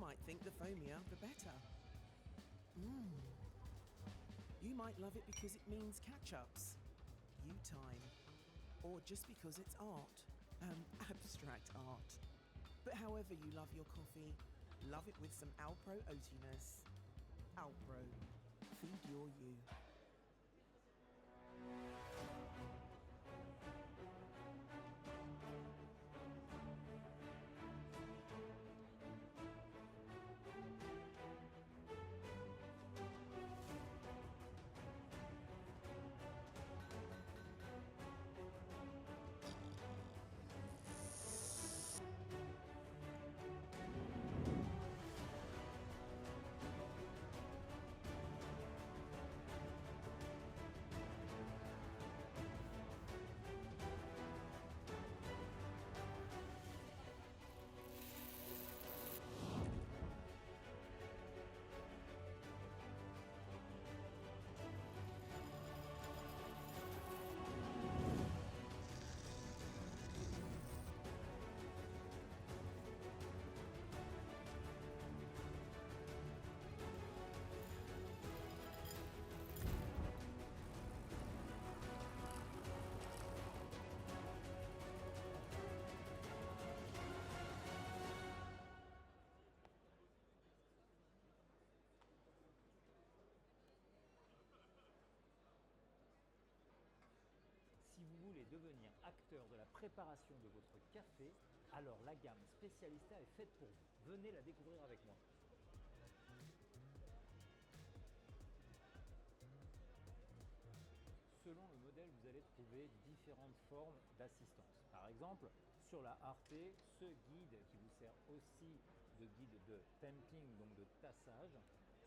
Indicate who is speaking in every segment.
Speaker 1: might think the foamier, the better. You might love it because it means catch-ups, you time, or just because it's art, abstract art. But however you love your coffee, love it with some Alpro oatiness. Alpro, feed your you.
Speaker 2: Si vous voulez devenir acteur de la préparation de votre café, alors la gamme Specialista est faite pour vous. Venez la découvrir avec moi. Selon le modèle, vous allez trouver différentes formes d'assistance. Par exemple, sur la Arte, ce guide qui vous sert aussi de guide de temping, donc de tassage,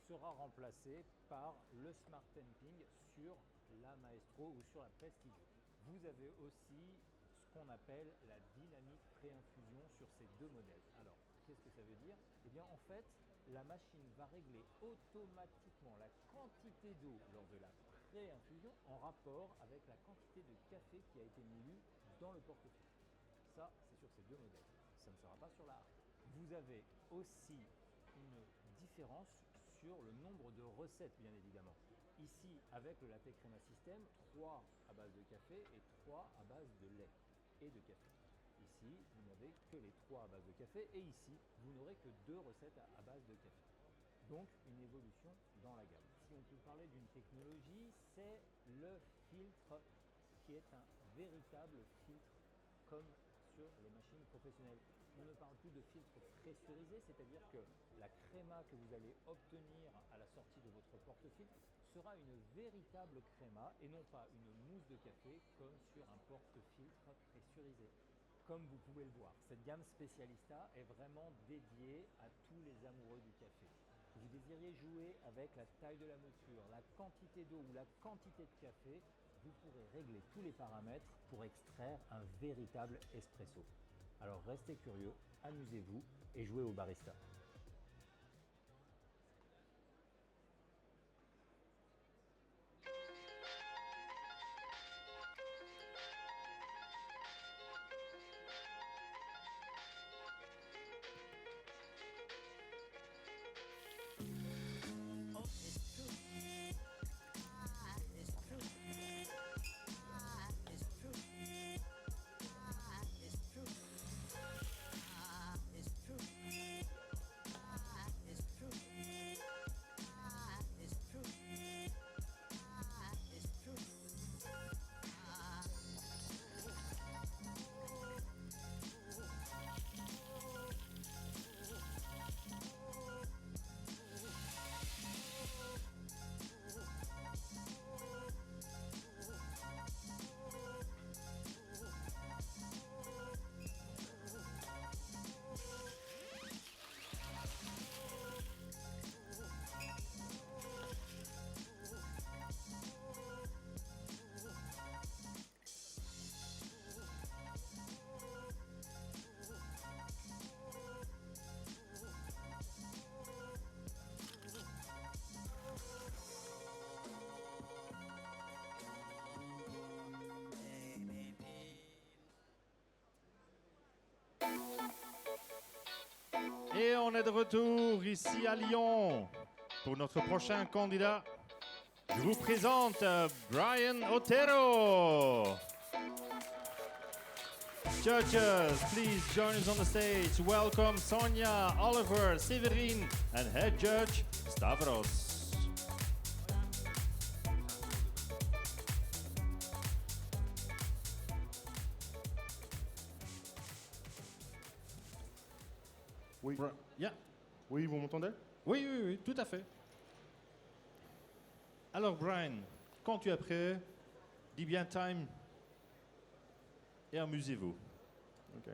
Speaker 2: sera remplacé par le Smart Temping sur la Maestro ou sur la Prestigio. Vous avez aussi ce qu'on appelle la dynamique pré-infusion sur ces deux modèles. Alors, qu'est-ce que ça veut dire? Eh bien, en fait, la machine va régler automatiquement la quantité d'eau lors de la pré-infusion en rapport avec la quantité de café qui a été moulu dans le portefeuille. Ça, c'est sur ces deux modèles. Ça ne sera pas sur la Arte. Vous avez aussi une différence sur le nombre de recettes, bien évidemment. Ici, avec le Latte Crema System, 3 à base de café et 3 à base de lait et de café. Ici, vous n'avez que les 3 à base de café et ici, vous n'aurez que 2 recettes à base de café. Donc, une évolution dans la gamme. Si on peut parler d'une technologie, c'est le filtre qui est un véritable filtre comme sur les machines professionnelles. On ne parle plus de filtre pressurisé, c'est-à-dire que la créma que vous allez obtenir à la sortie de votre porte-filtre sera une véritable créma et non pas une mousse de café comme sur un porte-filtre pressurisé. Comme vous pouvez le voir, cette gamme Specialista est vraiment dédiée à tous les amoureux du café. Que vous désiriez jouer avec la taille de la mouture, la quantité d'eau ou la quantité de café, vous pourrez régler tous les paramètres pour extraire un véritable espresso. Alors restez curieux, amusez-vous et jouez au barista.
Speaker 3: on est de retour ici à Lyon pour notre prochain candidat. Je vous présente Brian Otero. Judges, please join us on the stage. Welcome Sonia, Oliver, Severin, and head judge Stavros.
Speaker 4: Oui.
Speaker 3: Yeah.
Speaker 4: Oui, vous m'entendez?
Speaker 3: Oui, tout à fait. Alors Brian, quand tu es prêt, dis bien time et amusez-vous.
Speaker 4: Ok.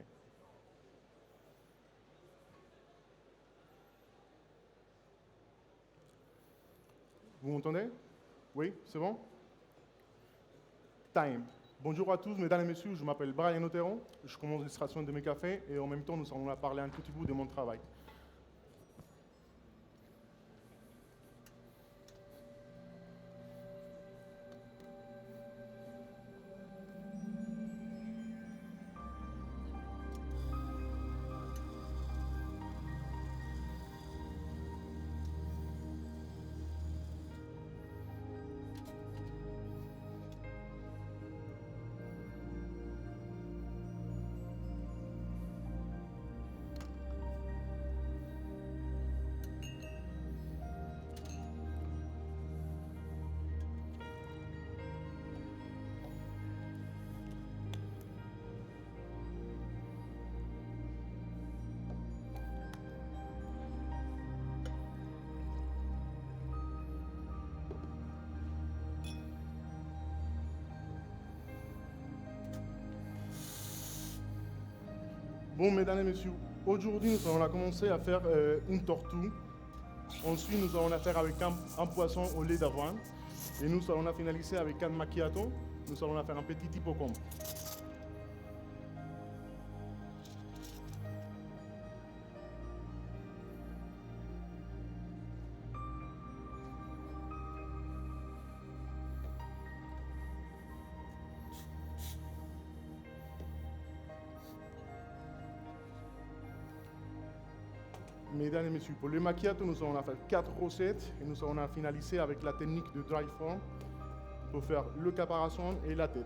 Speaker 4: Vous m'entendez? Oui, c'est bon? Time. Bonjour à tous, mesdames et messieurs, je m'appelle Brian Otero, je commence l'illustration de mes cafés et en même temps nous allons parler un petit bout de mon travail. Bon, mesdames et messieurs, aujourd'hui nous allons commencer à faire une tortue. Ensuite, nous allons la faire avec un poisson au lait d'avoine. Et nous allons la finaliser avec un macchiato. Nous allons la faire un petit hippocampe. Mesdames et messieurs, pour le macchiato, nous allons faire 4 recettes et nous allons finaliser avec la technique de dry form pour faire le caparazon et la tête.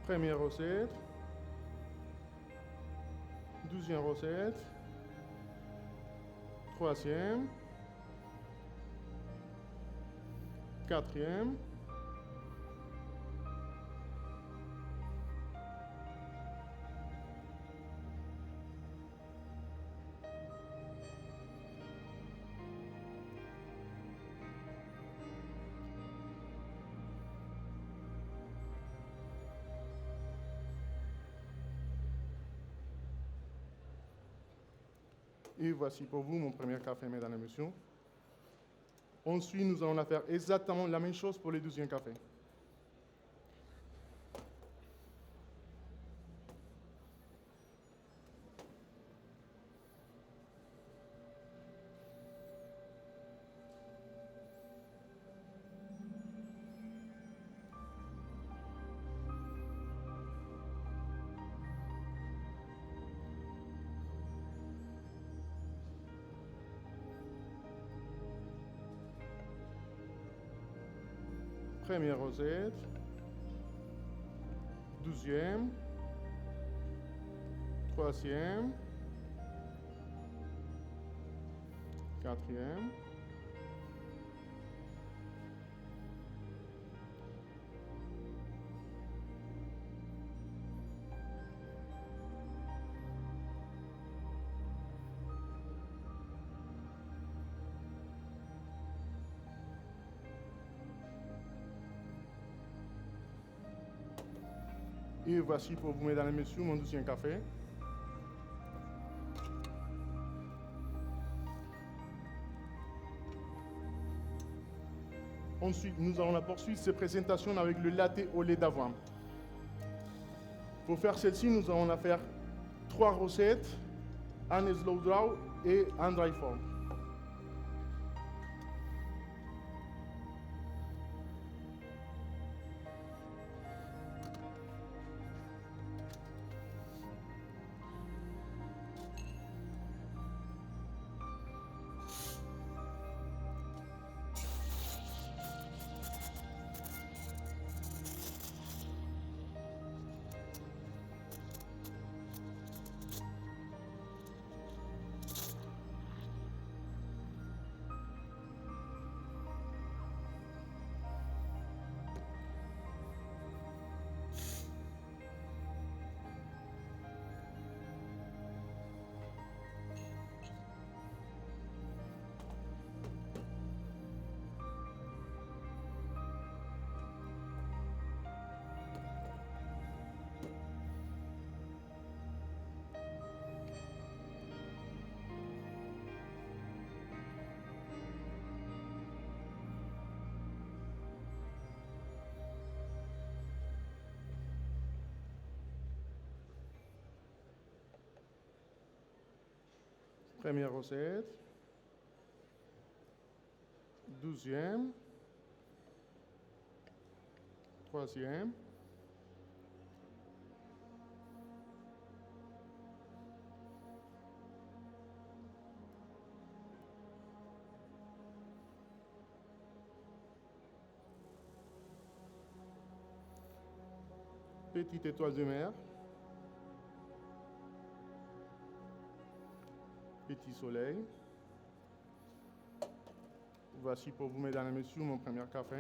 Speaker 4: Première recette. Deuxième recette, troisième, quatrième, et voici pour vous mon premier café, mesdames et messieurs. Ensuite, nous allons faire exactement la même chose pour le deuxième café. Première recette, deuxième, troisième, quatrième, et voici pour vous, mesdames et messieurs, mon deuxième café. Ensuite, nous allons poursuivre cette présentation avec le latte au lait d'avoine. Pour faire celle-ci, nous allons faire 3 recettes en slow draw et en dry form. Première recette. Deuxième. Troisième. Petite étoile de mer. Petit soleil. Voici pour vous, mesdames et messieurs, mon premier café.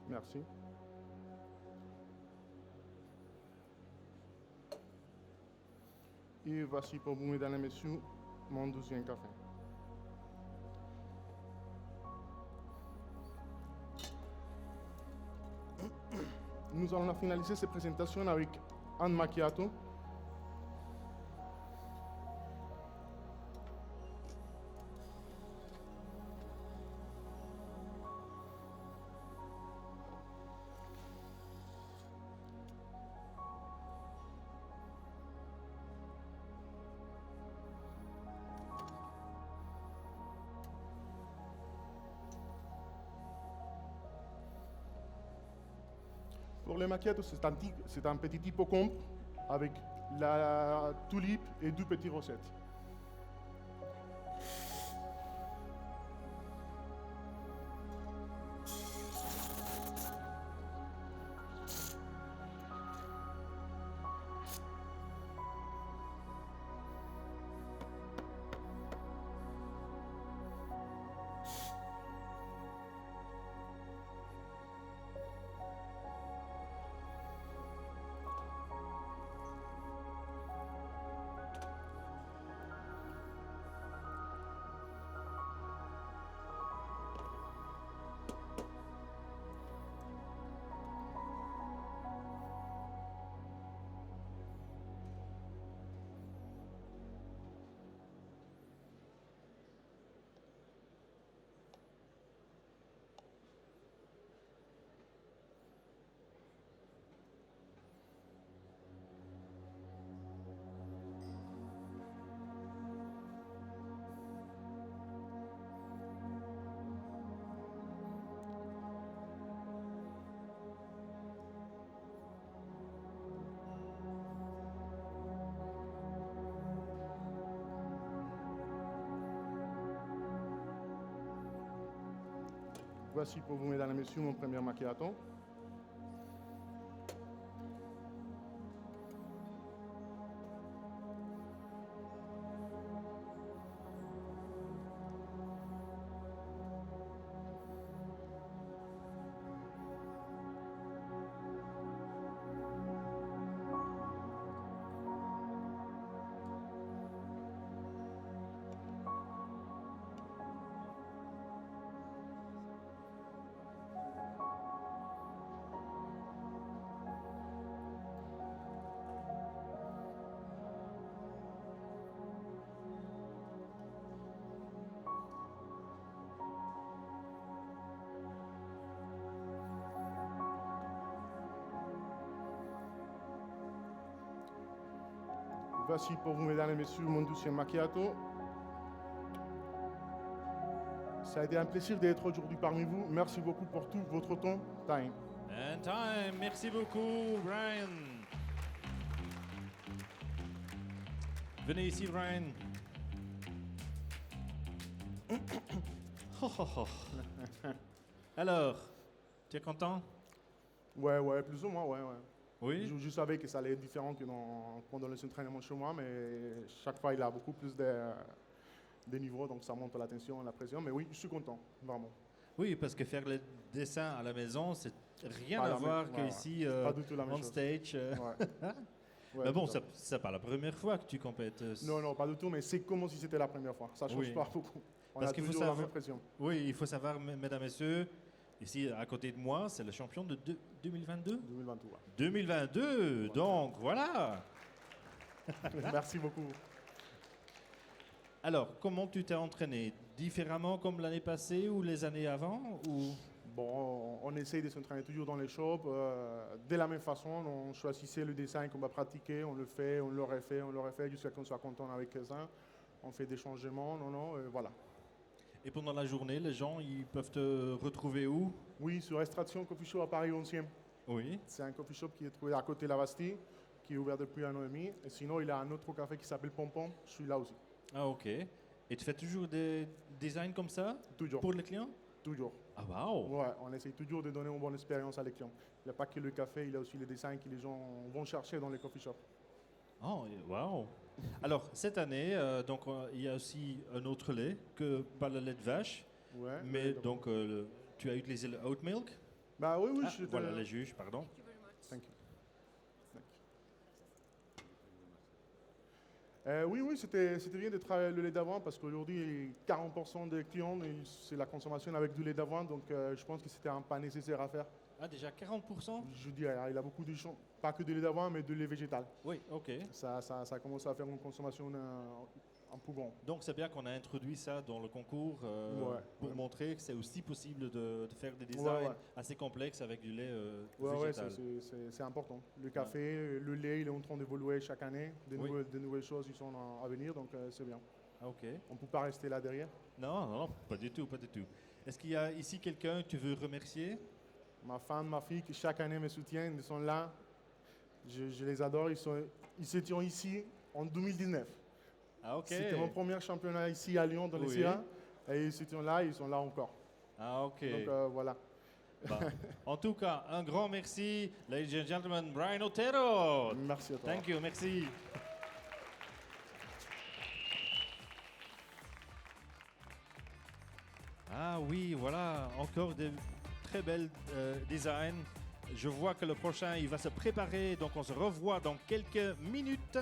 Speaker 4: Merci. Et voici pour vous, mesdames et messieurs, mon deuxième café. Nous allons finaliser cette présentation avec un macchiato. Pour le macchiato, c'est un petit hippocampe avec la tulipe et deux petites rosettes. Voici pour vous, mesdames et messieurs, mon premier macchiato. Voici pour vous, mesdames et messieurs, mon deuxième macchiato. Ça a été un plaisir d'être aujourd'hui parmi vous. Merci beaucoup pour tout votre temps. Time.
Speaker 3: And time. Merci beaucoup, Brian. Venez ici, Brian. Alors, tu es content?
Speaker 4: Ouais, plus ou moins, ouais.
Speaker 3: Oui.
Speaker 4: Je savais que ça allait être différent que pendant les entraînements chez moi, mais chaque fois, il a beaucoup plus de niveaux, donc ça monte la tension, la pression. Mais oui, je suis content, vraiment.
Speaker 3: Oui, parce que faire le dessin à la maison, c'est rien
Speaker 4: Pas
Speaker 3: à
Speaker 4: la
Speaker 3: voir
Speaker 4: même-
Speaker 3: qu'ici,
Speaker 4: Pas du tout la même
Speaker 3: on
Speaker 4: chose.
Speaker 3: stage.
Speaker 4: Ouais. Ouais,
Speaker 3: Mais bon,
Speaker 4: tout à
Speaker 3: c'est pas la première fois que tu compètes.
Speaker 4: Non, pas du tout, mais c'est comme si c'était la première fois. Ça change
Speaker 3: Oui.
Speaker 4: pas beaucoup. On
Speaker 3: Parce
Speaker 4: a
Speaker 3: qu'il faut
Speaker 4: toujours la
Speaker 3: savoir-
Speaker 4: même pression.
Speaker 3: Oui, il faut savoir, mesdames et messieurs, ici à côté de moi, c'est le champion de 2022.
Speaker 4: 2023.
Speaker 3: 2022, donc voilà.
Speaker 4: Merci beaucoup.
Speaker 3: Alors, comment tu t'es entraîné? Différemment comme l'année passée ou les années avant ou...
Speaker 4: Bon, on essaye de s'entraîner toujours dans les shops. De la même façon, on choisissait le design qu'on va pratiquer, on le fait, on le refait jusqu'à qu'on soit content avec ça. On fait des changements, voilà.
Speaker 3: Et pendant la journée, les gens, ils peuvent te retrouver où?
Speaker 4: Oui, sur Extraction Coffee Shop à Paris 11e.
Speaker 3: Oui.
Speaker 4: C'est un coffee shop qui est trouvé à côté de la Bastille, qui est ouvert depuis 1 an et demi. Et sinon, il a un autre café qui s'appelle Pompon. Je suis là aussi.
Speaker 3: Ah, ok. Et tu fais toujours des designs comme ça
Speaker 4: Toujours.
Speaker 3: pour les clients?
Speaker 4: Toujours.
Speaker 3: Ah, waouh!
Speaker 4: Ouais, on essaye toujours de donner une bonne expérience à les clients. Il n'y a pas que le café, il y a aussi les designs que les gens vont chercher dans les coffee shops.
Speaker 3: Oh, waouh! Alors, cette année, il y a aussi un autre lait que pas le lait de vache,
Speaker 4: Ouais,
Speaker 3: mais donc tu as utilisé le oat milk.
Speaker 4: Bah oui,
Speaker 3: Ah,
Speaker 4: je te-
Speaker 3: voilà les juges, pardon.
Speaker 4: Thank you. Thank you. Oui, c'était bien de travailler le lait d'avoine parce qu'aujourd'hui, 40% des clients, c'est la consommation avec du lait d'avoine. Donc, je pense que c'était un pas nécessaire à faire.
Speaker 3: Ah, déjà 40%?
Speaker 4: Je dis, il a beaucoup de choses, pas que de lait d'avoine, mais de lait végétal.
Speaker 3: Oui, ok.
Speaker 4: Ça commence à faire une consommation un peu grande.
Speaker 3: Donc c'est bien qu'on a introduit ça dans le concours pour
Speaker 4: Ouais.
Speaker 3: montrer que c'est aussi possible de faire des designs
Speaker 4: Ouais.
Speaker 3: assez complexes avec du lait
Speaker 4: Ouais,
Speaker 3: végétal.
Speaker 4: c'est important. Le café, le lait, il est en train d'évoluer chaque année.
Speaker 3: Oui.
Speaker 4: De nouvelles choses ils sont à venir, donc c'est bien.
Speaker 3: Ah, ok.
Speaker 4: On ne peut pas rester là derrière.
Speaker 3: Non, pas du tout, pas du tout. Est-ce qu'il y a ici quelqu'un que tu veux remercier?
Speaker 4: Ma femme, ma fille, qui chaque année me soutiennent, ils sont là. Je les adore. Ils étaient ici en 2019.
Speaker 3: Ah, ok.
Speaker 4: C'était mon premier championnat ici à Lyon, dans les
Speaker 3: Oui.
Speaker 4: Sierras. Et ils étaient là, ils sont là encore.
Speaker 3: Ah, ok.
Speaker 4: Donc voilà.
Speaker 3: Bah, en tout cas, un grand merci, ladies and gentlemen, Brian Otero.
Speaker 4: Merci à toi.
Speaker 3: Thank you, merci. Ah oui, voilà, encore de très belles designs. Je vois que le prochain, il va se préparer, donc on se revoit dans quelques minutes.